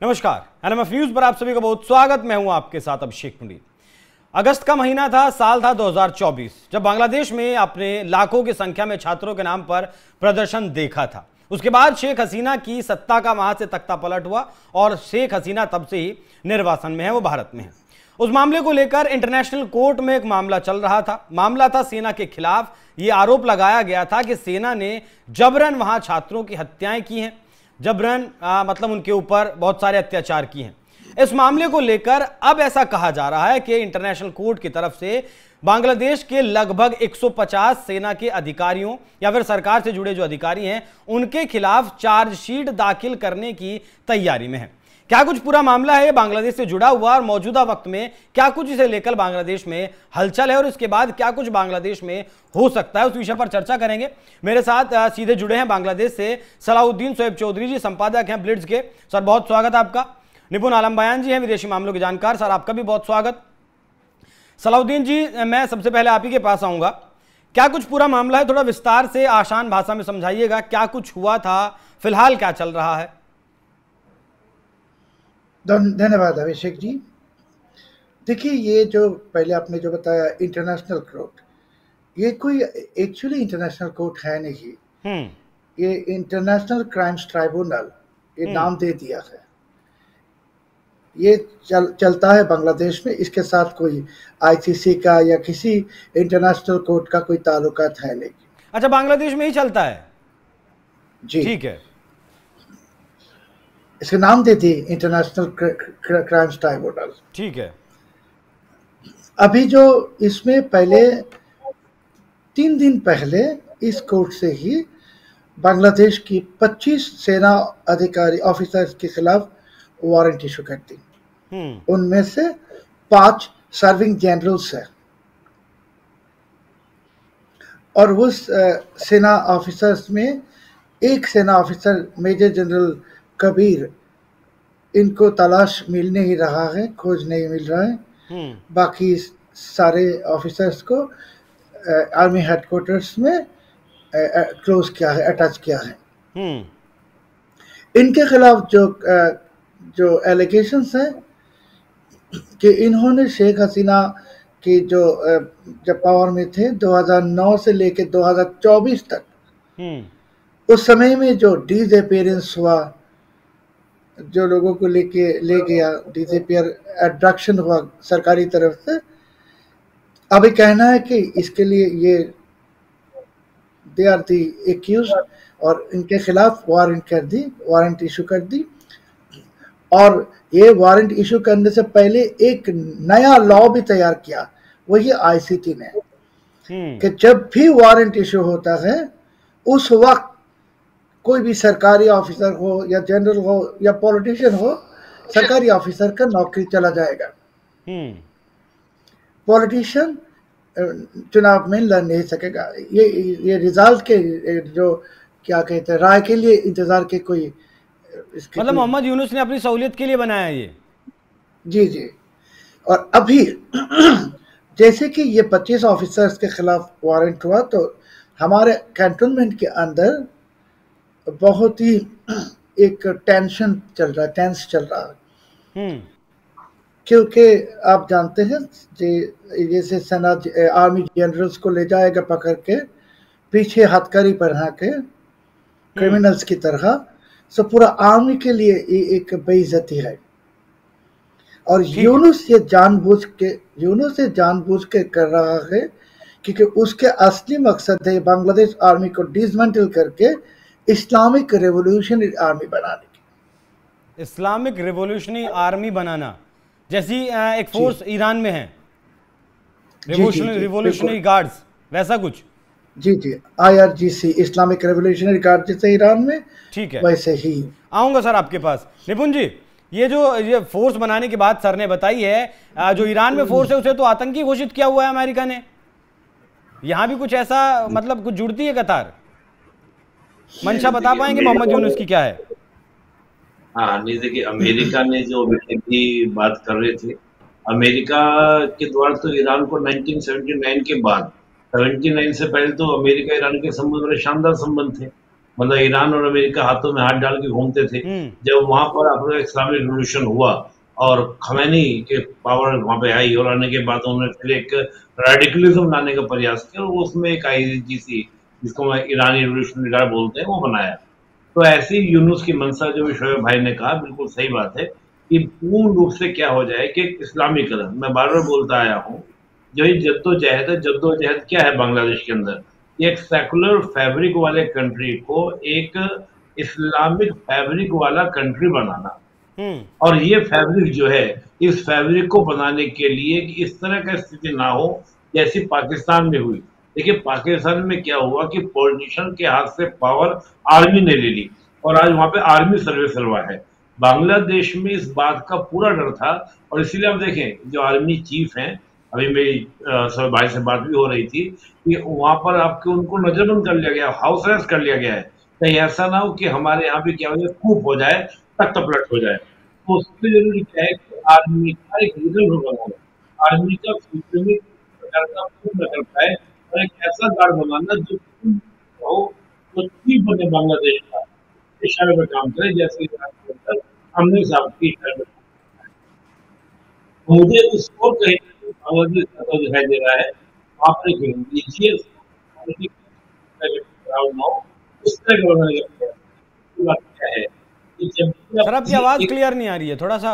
नमस्कार, NMF news पर आप सभी का बहुत स्वागत। मैं हूं आपके साथ अभिषेक पंडित। अगस्त का महीना था, साल था 2024, जब बांग्लादेश में अपने लाखों की संख्या में छात्रों के नाम पर प्रदर्शन देखा था। उसके बाद शेख हसीना की सत्ता का वहां से तख्ता पलट हुआ और शेख हसीना तब से ही निर्वासन में है, वो भारत में है। उस मामले को लेकर इंटरनेशनल कोर्ट में एक मामला चल रहा था। मामला था सेना के खिलाफ। ये आरोप लगाया गया था कि सेना ने जबरन वहां छात्रों की हत्याएं की हैं, जबरन मतलब उनके ऊपर बहुत सारे अत्याचार किए हैं। इस मामले को लेकर अब ऐसा कहा जा रहा है कि इंटरनेशनल कोर्ट की तरफ से बांग्लादेश के लगभग 150 सेना के अधिकारियों या फिर सरकार से जुड़े जो अधिकारी हैं उनके खिलाफ चार्जशीट दाखिल करने की तैयारी में है। क्या कुछ पूरा मामला है बांग्लादेश से जुड़ा हुआ और मौजूदा वक्त में क्या कुछ इसे लेकर बांग्लादेश में हलचल है और इसके बाद क्या कुछ बांग्लादेश में हो सकता है, उस विषय पर चर्चा करेंगे। मेरे साथ सीधे जुड़े हैं बांग्लादेश से सलाहुद्दीन शोएब चौधरी जी, संपादक हैं ब्लिट्ज के। सर बहुत स्वागत आपका। निपुण आलम बयान जी हैं, विदेशी मामलों के जानकार। सर आपका भी बहुत स्वागत। सलाहुद्दीन जी, मैं सबसे पहले आप ही के पास आऊंगा। क्या कुछ पूरा मामला है, थोड़ा विस्तार से आसान भाषा में समझाइएगा। क्या कुछ हुआ था, फिलहाल क्या चल रहा है? धन्यवाद अभिषेक जी। देखिए, ये जो पहले आपने जो बताया इंटरनेशनल कोर्ट, ये कोई एक्चुअली इंटरनेशनल कोर्ट है नहीं। ये इंटरनेशनल क्राइम्स ट्राइब्यूनल ये नाम दे दिया है। ये चलता है बांग्लादेश में। इसके साथ कोई आईसीसी का या किसी इंटरनेशनल कोर्ट का कोई ताल्लुकात है नहीं। अच्छा, बांग्लादेश में ही चलता है जी, ठीक है। इसका नाम दे दी इंटरनेशनल क्राइम्स ट्राइब्यूनल, ठीक है। अभी जो इसमें पहले 3 दिन पहले इस कोर्ट से ही बांग्लादेश की 25 सेना अधिकारी ऑफिसर्स के खिलाफ वारंट इशू कर दी। उनमें से 5 सर्विंग जनरल्स है और उस सेना ऑफिसर्स में एक सेना ऑफिसर मेजर जनरल कबीर, इनको तलाश मिल नहीं रहा है, खोज नहीं मिल रहा है। बाकी सारे ऑफिसर्स को आर्मी हेडक्वार्टर्स में क्लोज किया है, अटैच किया है। इनके खिलाफ जो एलिगेशंस हैं कि इन्होंने शेख हसीना की जब पावर में थे 2009 से लेकर 2024 तक, उस समय में जो डिसअपीयरेंस हुआ, जो लोगों को ले गया, डिसअपीयर एब्डक्शन हुआ सरकारी तरफ से, अभी कहना है कि इसके लिए ये दे आर दी एक्यूज और इनके खिलाफ वारंट इशू कर दी। और ये वारंट इशू करने से पहले एक नया लॉ भी तैयार किया, वही आईसीटी ने, कि जब भी वारंट इशू होता है उस वक्त कोई भी सरकारी ऑफिसर हो या जनरल हो या पॉलिटिशियन हो, सरकारी ऑफिसर का नौकरी चला जाएगा। पॉलिटिशियन चुनाव में लड़ नहीं सकेगा। ये रिजल्ट के जो क्या कहते हैं, राय के लिए इंतजार के कोई मतलब मोहम्मद यूनुस ने अपनी सहूलियत के लिए बनाया ये। जी। और अभी जैसे कि ये 25 ऑफिसर्स के खिलाफ वारंट हुआ, तो हमारे कैंटोनमेंट के अंदर बहुत ही एक टेंस चल रहा है। क्योंकि आप जानते हैं जैसे सेना आर्मी जनरल्स को ले जाएगा पकड़ के, पीछे हथकड़ी पहना के क्रिमिनल्स की तरह, सो पूरा आर्मी के लिए एक बेइज्जती है। और यूनुस ये जानबूझ के कर रहा है, क्योंकि उसके असली मकसद है बांग्लादेश आर्मी को डिसमेंटल करके इस्लामिक रेवोल्यूशनरी आर्मी बनाने की। इस्लामिक रेवोल्यूशनरी आर्मी बनाना, जैसी एक फोर्स ईरान में है, रिवोल्यूशनरी गार्ड्स, वैसा कुछ। जी, IRGC, इस्लामिक रेवोल्यूशनरी गार्ड जैसे ईरान में, ठीक है, वैसे ही। आऊंगा सर आपके पास। निपुण जी, ये फोर्स बनाने की बात सर ने बताई है, जो ईरान में फोर्स है उसे तो आतंकी घोषित किया हुआ है अमेरिका ने। यहां भी कुछ ऐसा, मतलब कुछ जुड़ती है कतार? मंशा बता पाएंगे मोहम्मद यूनुस की क्या है? हाँ, नहीं देखिए, अमेरिका ने जो की बात कर रहे थे, अमेरिका के द्वारा तो ईरान को 1979 के बाद, 79 से पहले तो अमेरिका ईरान के संबंध बड़े शानदार संबंध थे। मतलब ईरान और अमेरिका हाथों में हाथ डाल के घूमते थे। जब वहां पर अपना इस्लामिक रिवॉल्यूशन हुआ और खमैनी के पावर वहां पे आई और आने के बाद उन्होंने फिर एक रेडिकलिज्म लाने का प्रयास किया और उसमें एक आईजीसी, जिसको ईरानी रिवॉल्यूशनरी गार्ड बोलते हैं, वो बनाया। तो ऐसी यूनुस की मंशा, जो भी शोएब भाई ने कहा, बिल्कुल सही बात है कि पूर्ण रूप से क्या हो जाए कि इस्लामीकरण, मैं बार बार बोलता आया हूँ, जो ये जद्दोजहद है, जद्दोजहद क्या है बांग्लादेश के अंदर, एक सेकुलर फैब्रिक वाले कंट्री को एक इस्लामिक फैब्रिक वाला कंट्री बनाना। और ये फैब्रिक जो है, इस फैब्रिक को बनाने के लिए कि इस तरह का स्थिति ना हो जैसी पाकिस्तान में हुई। देखिए पाकिस्तान में क्या हुआ कि पॉलिटिशियन के हाथ से पावर आर्मी ने ले ली और आज वहां पे आर्मी सर्वे सर्वा है। बांग्लादेश में इस बात का पूरा डर था और इसीलिए आप देखें जो आर्मी चीफ हैं, अभी मेरी सब भाई से बात भी हो रही थी कि वहां पर आपको उनको नजरबंद कर लिया गया, हाउस अरेस्ट कर लिया गया है। कहीं ऐसा ना हो कि हमारे यहाँ पे क्या हो जाए, कूप हो जाए, तख्त पलट हो जाए। तो उसके लिए जरूरी क्या है कि आर्मी का एक लीडर बनाना, आर्मी का फ्यूचर प्रकार का पूर्ण कर पाए और एक ऐसा गार्ड बनाना जो हो, तो चीफ बने बांग्लादेश का, इशारे में काम करे, जैसे हमने साहब की इशारे में। मुझे उसको कहीं बांग्लादेश का तो दिखाई दे रहा है, आप एक रिलीजियस उस तरह का बनाने का प्रयास। बात क्या है कि जब सर आपकी आवाज क्लियर नहीं आ रही है, थोड़ा सा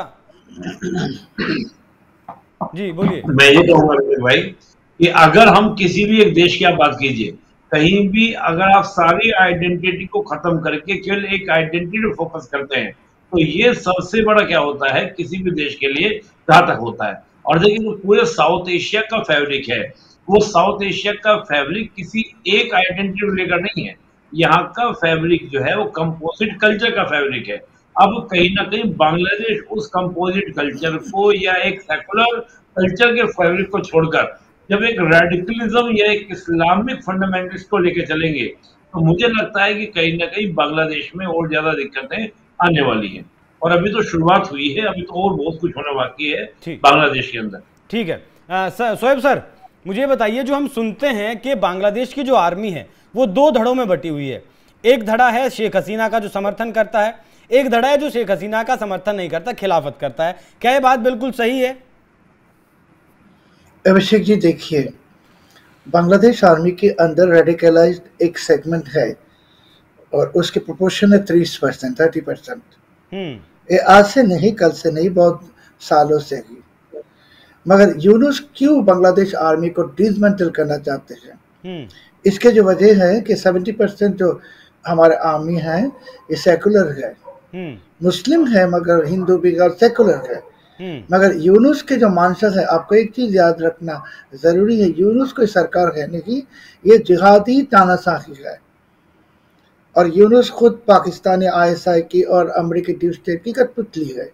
जी बोलिए। मैं ये कहूंगा भाई कि अगर हम किसी भी एक देश की आप बात कीजिए, कहीं भी अगर आप सारी आइडेंटिटी को खत्म करके केवल एक आइडेंटिटी पे फोकस करते हैं, तो ये सबसे बड़ा क्या होता है किसी भी देश के लिए, घातक होता है। और देखिए जो पूरे साउथ एशिया का फैब्रिक है, वो साउथ एशिया का फैब्रिक किसी एक आइडेंटिटी को लेकर नहीं है। यहाँ का फैब्रिक जो है वो कंपोजिट कल्चर का फैब्रिक है। अब कहीं ना कहीं बांग्लादेश उस कंपोजिट कल्चर को या एक सेकुलर कल्चर के फैब्रिक को छोड़कर जब एक रेडिकलिज्म या एक इस्लामिक फंडामेंटलिस्ट को लेकर चलेंगे, तो मुझे लगता है कि कहीं ना कहीं बांग्लादेश में और ज्यादा दिक्कतें आने वाली हैं। और अभी तो शुरुआत हुई है, अभी तो और बहुत कुछ होना बाकी है बांग्लादेश के अंदर। ठीक है शोएब सर, मुझे बताइए, जो हम सुनते हैं कि बांग्लादेश की जो आर्मी है वो दो धड़ों में बटी हुई है। एक धड़ा है शेख हसीना का जो समर्थन करता है, एक धड़ा है जो शेख हसीना का समर्थन नहीं करता, खिलाफत करता है। क्या ये बात बिल्कुल सही है? अभिषेक जी देखिए, बांग्लादेश आर्मी के अंदर रेडिकलाइज्ड एक सेगमेंट है और उसके प्रोपोर्शन है 30%, 30%। ये आज से नहीं, कल से नहीं, बहुत सालों से ही। मगर यूनुस क्यों बांग्लादेश आर्मी को डिसमेंटल करना चाहते हैं? इसके जो वजह है कि 70% जो हमारे आर्मी है ये सेकुलर है, मुस्लिम है मगर हिंदू भी और सेकुलर है। मगर यूनुस के जो मानसा है, आपको एक चीज याद रखना जरूरी है, यूनुस कोई सरकार है नहीं, ये जिहादी तानाशाही है। और यूनुस खुद पाकिस्तानी ISI की और अमेरिकी डीप स्टेट की कठपुतली है।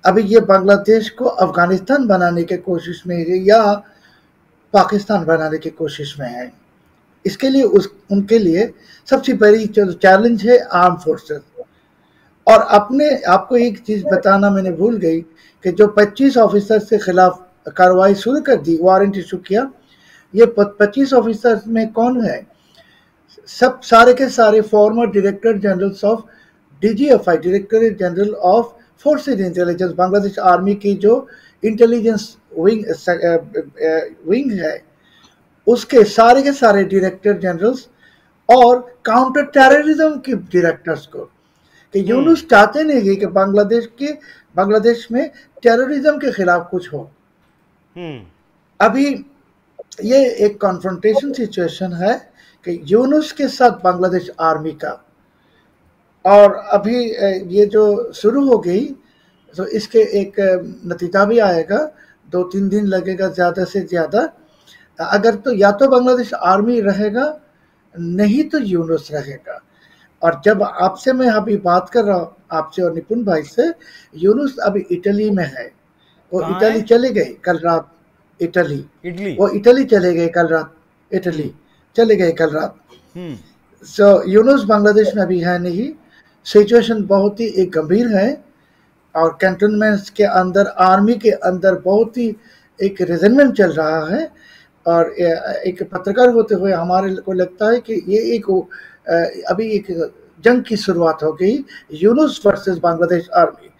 अभी ये बांग्लादेश को अफगानिस्तान बनाने की कोशिश में है या पाकिस्तान बनाने की कोशिश में है। इसके लिए उनके लिए सबसे बड़ी जो चैलेंज है आर्म फोर्सेस। और आपको एक चीज बताना मैंने भूल गई कि जो 25 ऑफिसर के खिलाफ कार्रवाई शुरू कर दी, वारंट इशू किया, ये 25 ऑफिसर में कौन है? सब सारे के सारे farmer director generals of DGFI, directorate general of forces intelligence, Bangladesh army की जो इंटेलिजेंस विंग है, उसके सारे के सारे डायरेक्टर जनरल्स और काउंटर टेररिज्म के डायरेक्टर्स को, कि यूनुस चाहते नहीं कि बांग्लादेश में टेररिज्म के खिलाफ कुछ हो। अभी ये एक कॉन्फ्रंटेशन सिचुएशन है कि यूनुस के साथ बांग्लादेश आर्मी का, और अभी ये जो शुरू हो गई तो इसके एक नतीजा भी आएगा, 2-3 दिन लगेगा ज़्यादा से ज़्यादा। अगर तो या तो बांग्लादेश आर्मी रहेगा, नहीं तो यूनुस रहेगा। और जब आपसे मैं अभी बात कर रहा हूँ, आपसे और निपुण भाई से, यूनुस अभी इटली में है। वो इटली चले गए कल रात, वो इटली चले गए कल रात, इटली चले गए कल रात। सो यूनुस बांग्लादेश में अभी है नहीं। सिचुएशन बहुत ही एक गंभीर है और कैंटोनमेंट्स के अंदर, आर्मी के अंदर बहुत ही एक रेजनमेंट चल रहा है। और एक पत्रकार होते हुए हमारे को लगता है कि ये एक अभी एक जंग की शुरुआत हो गई, यूनुस वर्सेस बांग्लादेश आर्मी।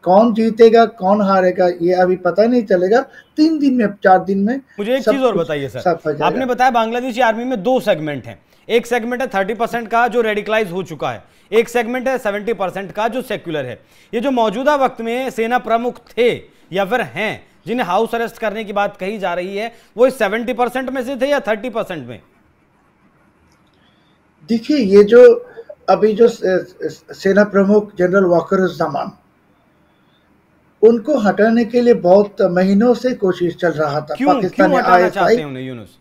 कौन जीतेगा कौन हारेगा ये अभी पता नहीं चलेगा, 3 दिन में 4 दिन में। मुझे एक चीज और बताइए सर, आपने बताया बांग्लादेशी आर्मी में 2 सेगमेंट हैं। एक सेगमेंट है 30% का जो रेडिकलाइज हो चुका है, एक सेगमेंट है 70% का जो सेक्युलर है। ये जो मौजूदा वक्त में सेना प्रमुख थे या फिर हैं जिन्हें हाउस अरेस्ट करने की बात कही जा रही है, वो इस 70% में से थे या 30% में? देखिए, ये जो अभी जो सेना प्रमुख जनरल वाकरुज्जमान, उनको हटाने के लिए बहुत महीनों से कोशिश चल रहा था। क्यों हटाना चाहते हैं उन्हें यूनुस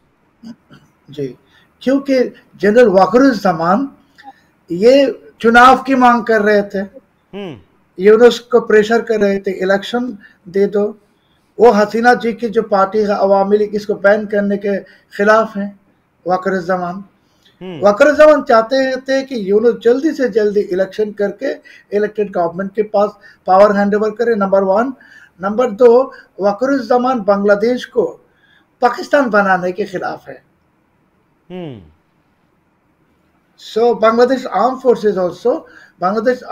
जी? क्योंकि जनरल वाकरुज्जमान ये चुनाव की मांग कर रहे थे, यूनुस को प्रेशर कर रहे थे, इलेक्शन दे दो। वो हसीना जी की जो पार्टी है अवामी लीग, इसको बैन करने के खिलाफ है वाकरुज्जमान। वाकरुज्जमान चाहते थे कि यूनुस जल्दी से जल्दी इलेक्शन करके इलेक्टेड गवर्नमेंट के पास पावर हैंडओवर करे, नंबर 1। नंबर 2, वाकरुज्जमान बांग्लादेश को पाकिस्तान बनाने के खिलाफ है। So Bangladesh arm forces also, Bangladesh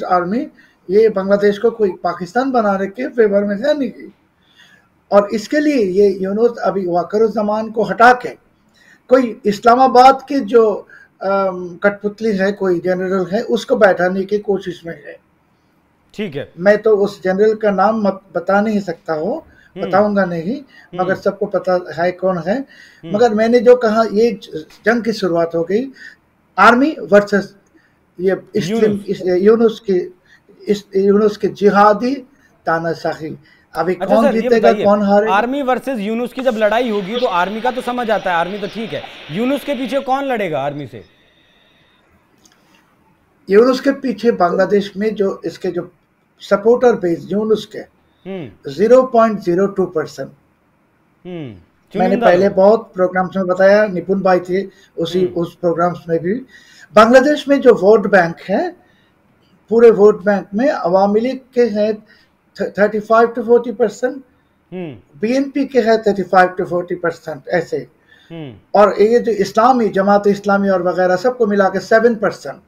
army, ये बांग्लादेश को कोई पाकिस्तान बनाने के फेवर में है नहीं। और इसके लिए ये यूनुस अभी वाकरुज्जमान को हटा के कोई इस्लामाबाद के जो कठपुतली है, कोई जनरल है, उसको बैठाने की कोशिश में है। ठीक है, मैं तो उस जनरल का नाम बता नहीं सकता हूँ, बताऊंगा नहीं, मगर सबको पता है कौन है। मगर मैंने जो कहा, ये जंग की शुरुआत हो गई आर्मी वर्सेस ये यूनुस के जिहादी तानाशाही। अभी कौन जीतेगा कौन हारेगा? आर्मी वर्सेस यूनुस की जब लड़ाई होगी तो आर्मी का तो समझ आता है, आर्मी तो ठीक है, यूनुस के पीछे कौन लड़ेगा आर्मी से? यूनुस के पीछे बांग्लादेश में जो इसके जो सपोर्टर बेस यूनुस के 0.02%। मैंने पहले बहुत प्रोग्राम्स में बताया, निपुण भाई थे उस प्रोग्राम्स में भी। बांग्लादेश में जो वोट बैंक है, पूरे वोट बैंक में अवामी लीग के हैं 35 to 40%, बीएनपी के है 35 to 40%, ऐसे। और ये जो इस्लामी जमात इस्लामी और वगैरह सबको मिला के 7%।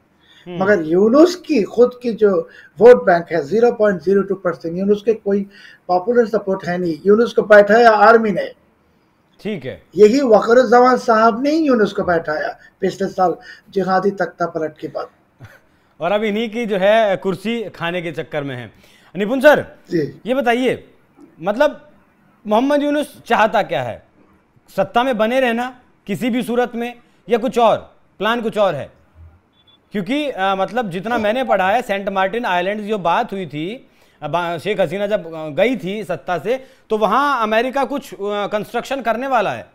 मगर यूनुस की खुद की जो वोट बैंक है 0.02%। यूनुस के कोई पॉपुलर सपोर्ट है नहीं, यूनुस को बैठाया आर्मी ने। ठीक है, यही वाकरुज्जमान साहब ने यूनुस को बैठाया पिछले साल जिहादी तख्ता पलट के बाद, और अब इन्हीं की जो है कुर्सी खाने के चक्कर में है। निपुण सर, ये बताइए, मतलब मोहम्मद यूनुस चाहता क्या है? सत्ता में बने रहना किसी भी सूरत में, या कुछ और प्लान कुछ और है? क्योंकि मतलब जितना मैंने पढ़ा है, सेंट मार्टिन आइलैंड जो बात हुई थी, शेख हसीना जब गई थी सत्ता से, तो वहां अमेरिका कुछ कंस्ट्रक्शन करने वाला है।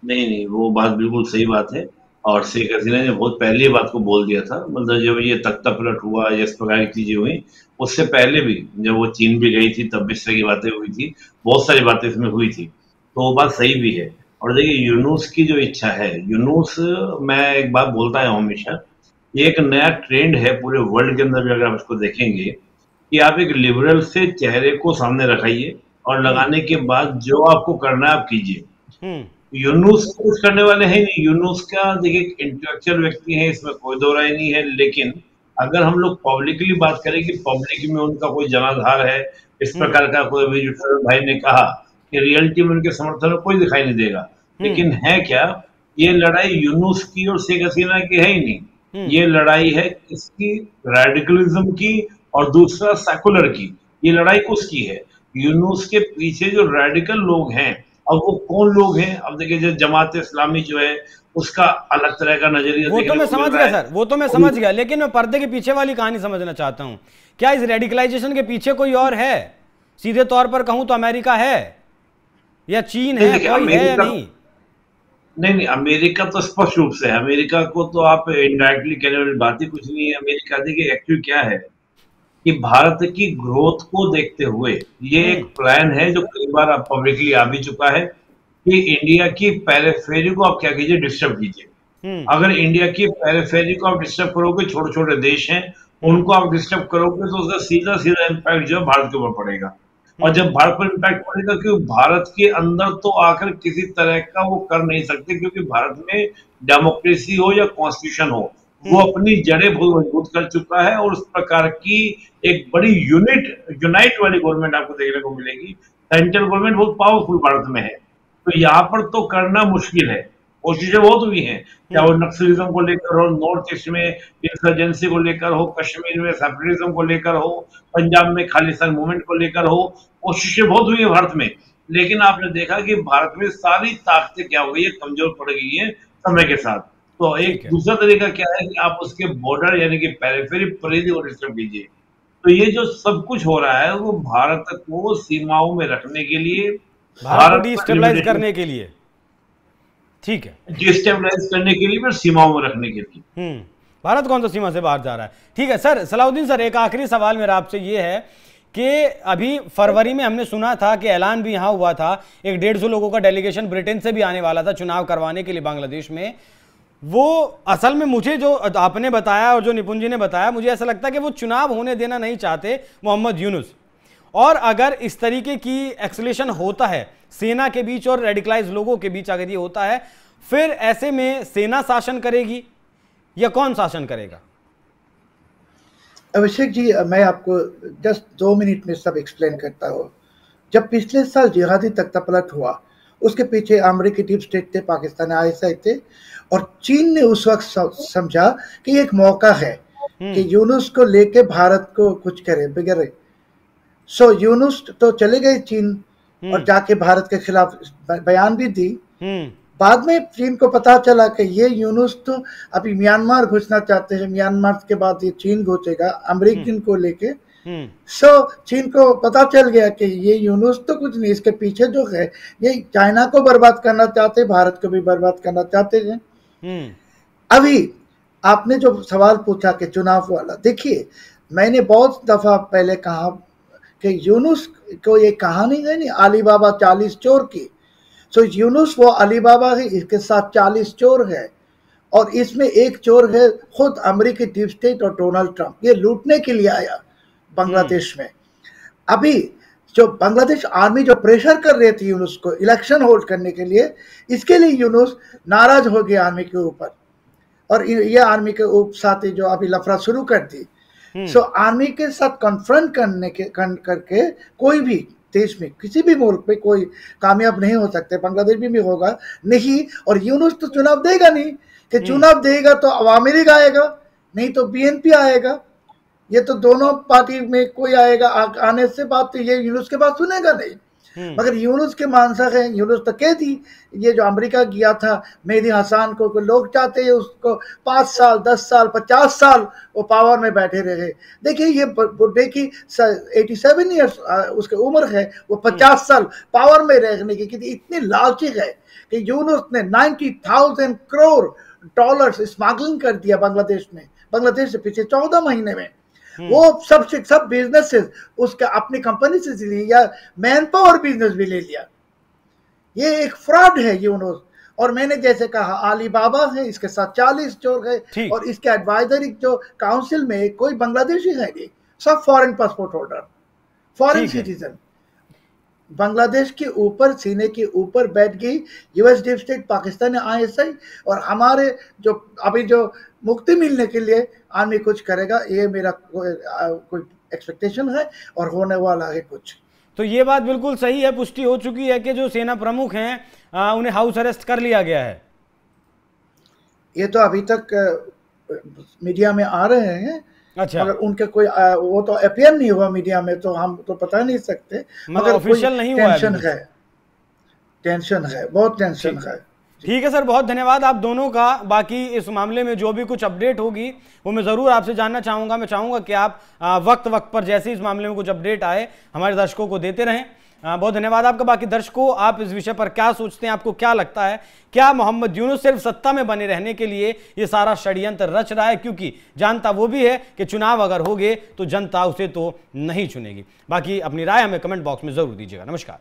नहीं, वो बात बिल्कुल सही बात है। और शेख हसीना ने बहुत पहले ये बात को बोल दिया था, मतलब जब ये तख्ता पलट हुआ, इस प्रकार की चीजें हुई, उससे पहले भी जब वो चीन भी गई थी तब भी इस तरह की बातें हुई थी, बहुत सारी बातें इसमें हुई थी, तो वो बात सही भी है। और देखिए, यूनुस की जो इच्छा है, यूनुस, मैं एक बात बोलता हूँ हमेशा, ये एक नया ट्रेंड है पूरे वर्ल्ड के अंदर भी। अगर आप इसको देखेंगे कि आप एक लिबरल से चेहरे को सामने रखाइए और लगाने के बाद जो आपको करना है आप कीजिए। यूनुस कुछ करने वाले हैं नहीं। यूनुस का देखिए इंटेलेक्चुअल व्यक्ति है, इसमें कोई दो राय नहीं है, लेकिन अगर हम लोग पब्लिकली बात करें कि पब्लिक में उनका कोई जनाधार है, इस प्रकार का कोई भी, जो भाई ने कहा कि रियलिटी में उनके समर्थन में कोई दिखाई नहीं देगा। लेकिन है क्या, ये लड़ाई यूनुस की और शेख हसीना की है ही नहीं, ये लड़ाई है इसकी रेडिकलिज्म की और दूसरा सेकुलर की। ये लड़ाई किसकी है? यूनुस के पीछे जो रेडिकल लोग हैं, अब वो कौन लोग हैं? अब देखिए, जो जमात इस्लामी जो है उसका अलग तरह का नजरिया, वो तो मैं समझ गया सर, वो तो मैं समझ गया, लेकिन मैं पर्दे के पीछे वाली कहानी समझना चाहता हूं। क्या इस रेडिकलाइजेशन के पीछे कोई और है? सीधे तौर पर कहूं तो अमेरिका है या चीन है, कोई है या नहीं? नहीं, अमेरिका तो स्पष्ट रूप से है। अमेरिका को तो आप इनडायरेक्टली कहने वाली बात ही कुछ नहीं है। अमेरिका देखिए एक्चुअली क्या है कि भारत की ग्रोथ को देखते हुए ये एक प्लान है जो कई बार आप पब्लिकली आ भी चुका है कि इंडिया की पेरिफेरी को आप क्या कीजिए, डिस्टर्ब कीजिए। अगर इंडिया की पेरिफेरी को आप डिस्टर्ब करोगे, छोटे छोटे देश हैं उनको आप डिस्टर्ब करोगे, तो उसका सीधा सीधा इम्पैक्ट जो है भारत के ऊपर पड़ेगा। और जब भारत पर इम्पैक्ट पड़ेगा, क्योंकि भारत के अंदर तो आकर किसी तरह का वो कर नहीं सकते, क्योंकि भारत में डेमोक्रेसी हो या कॉन्स्टिट्यूशन हो, वो अपनी जड़ें बहुत मजबूत कर चुका है और उस प्रकार की एक बड़ी यूनाइट वाली गवर्नमेंट आपको देखने को मिलेगी। सेंट्रल गवर्नमेंट बहुत पावरफुल भारत में है, तो यहाँ पर तो करना मुश्किल है। कोशिशें बहुत हुई हैं, चाहे वो नक्सलिज्म को लेकर हो, नॉर्थ ईस्ट में इंसर्जेंसी को लेकर हो, कश्मीर में सेपरेटिज्म को लेकर हो, पंजाब में खालिस्तान मूवमेंट को लेकर हो, कोशिशें बहुत हुई है भारत में। लेकिन आपने देखा कि भारत में सारी ताकतें क्या हो गई है, कमजोर पड़ गई है समय के साथ। तो एक दूसरा तरीका क्या है कि आप उसके बॉर्डर यानी कि पेरिफेरी परिधि को डिस्टर्ब कीजिए। तो ये जो सब कुछ हो रहा है वो भारत को सीमाओं में रखने के लिए, भारत को डिस्टेबलाइज करने के लिए, ठीक है, डिस्टेबलाइज करने के लिए, फिर सीमाओं में रखने के लिए। भारत कौन सा सीमा से बाहर जा रहा है। ठीक है सर, सलाउद्दीन सर, एक आखिरी सवाल मेरा आपसे ये है कि अभी फरवरी में हमने सुना था कि ऐलान भी यहां हुआ था, एक 150 लोगों का डेलीगेशन ब्रिटेन से भी आने वाला था चुनाव करवाने के लिए बांग्लादेश में। वो असल में मुझे जो आपने बताया और जो निपुण जी ने बताया, मुझे ऐसा लगता है कि वो चुनाव होने देना नहीं चाहते मोहम्मद यूनुस। और अगर इस तरीके की एक्सलेशन होता है सेना के बीच और रेडिकलाइज लोगों के बीच, अगर ये होता है, फिर ऐसे में सेना शासन करेगी या कौन शासन करेगा? अभिषेक जी, मैं आपको जस्ट 2 मिनट में सब एक्सप्लेन करता हूँ। जब पिछले साल जिहादी तख्तापलट हुआ, उसके पीछे अमेरिकी डीप स्टेट थे, पाकिस्तान ISI थे, और चीन ने उस वक्त समझा कि एक मौका है कि यूनुस को लेके भारत को कुछ करे बिगड़े। सो यूनुस तो चले गए चीन और जाके भारत के खिलाफ बयान भी दी। बाद में चीन को पता चला कि ये यूनुस तो अभी म्यांमार घुसना चाहते हैं, म्यांमार के बाद ये चीन घुसेगा अमेरिकन को लेके। सो चीन को पता चल गया कि ये यूनुस तो कुछ नहीं, इसके पीछे जो है ये चाइना को बर्बाद करना चाहते, भारत को भी बर्बाद करना चाहते हैं। अभी आपने जो सवाल पूछा कि चुनाव वाला, देखिए मैंने बहुत दफा पहले कहा कि यूनुस को ये कहानी है नहीं अलीबाबा 40 चोर की। सो यूनुस वो अलीबाबा है, इसके साथ 40 चोर है, और इसमें एक चोर है खुद अमेरिकी डीप स्टेट और डोनाल्ड ट्रंप। ये लूटने के लिए आया बांग्लादेश में। अभी जो बांग्लादेश आर्मी जो प्रेशर कर रही थी यूनुस को इलेक्शन होल्ड करने के लिए, इसके लिए यूनुस नाराज हो गया आर्मी के ऊपर, और ये आर्मी के साथ जो अभी लफड़ा शुरू कर दी। सो आर्मी के साथ कन्फ्रंट करके कोई भी देश में किसी भी मुल्क में कोई कामयाब नहीं हो सकते, बांग्लादेश में भी होगा नहीं। और यूनुस तो चुनाव देगा नहीं, कि चुनाव देगा तो अवामी लीग आएगा, नहीं तो BNP आएगा। ये तो दोनों पार्टी में कोई आएगा, आने से बात तो ये यूनुस के बात सुनेगा नहीं। मगर यूनुस के मानसा है, यूनुस तो कह दी, ये जो अमेरिका गया था मेहदी हसन को लोग चाहते हैं उसको 5 साल 10 साल 50 साल वो पावर में बैठे रहे। देखिए ये बुढ़े की 87 ईयर्स उसकी उम्र है, वो 50 साल पावर में रहने की इतनी लालची है कि यूनुस ने 90,000 करोड़ डॉलर्स स्मगलिंग कर दिया बांग्लादेश में, बांग्लादेश से पिछले 14 महीने में। वो सब बिजनेसेस उसके अपनी कंपनी से लिया, मैन पावर बिजनेस भी ले लिया। ये एक फ्रॉड है यूनुस। और मैंने जैसे कहा अलीबाबा है, इसके साथ 40 चोर है, और इसके एडवाइजरी जो काउंसिल में कोई बांग्लादेशी है नहीं, सब foreign passport holder, foreign citizen. Bangladesh के ऊपर सीने के ऊपर बैठ गई US deep state, Pakistan ISI, और हमारे जो अभी जो मुक्ति मिलने के लिए आर्मी कुछ करेगा, ये मेरा कोई एक्सपेक्टेशन है और होने वाला है कुछ। तो ये बात बिल्कुल सही है, पुष्टि हो चुकी है कि जो सेना प्रमुख हैं उन्हें हाउस अरेस्ट कर लिया गया है। ये तो अभी तक मीडिया में आ रहे हैं। अच्छा, मगर उनके कोई वो तो अपियर नहीं हुआ मीडिया में, तो हम तो पता नहीं सकते। मगर ऑफिशियल नहीं हुआ है। टेंशन है, बहुत टेंशन है। ठीक है सर, बहुत धन्यवाद आप दोनों का। बाकी इस मामले में जो भी कुछ अपडेट होगी वो मैं ज़रूर आपसे जानना चाहूँगा। मैं चाहूँगा कि आप वक्त पर जैसे इस मामले में कुछ अपडेट आए हमारे दर्शकों को देते रहें। बहुत धन्यवाद आपका। बाकी दर्शकों, आप इस विषय पर क्या सोचते हैं? आपको क्या लगता है, क्या मोहम्मद यूनुस सिर्फ सत्ता में बने रहने के लिए ये सारा षड्यंत्र रच रहा है? क्योंकि जानता वो भी है कि चुनाव अगर हो गए तो जनता उसे तो नहीं चुनेगी। बाकी अपनी राय हमें कमेंट बॉक्स में जरूर दीजिएगा। नमस्कार।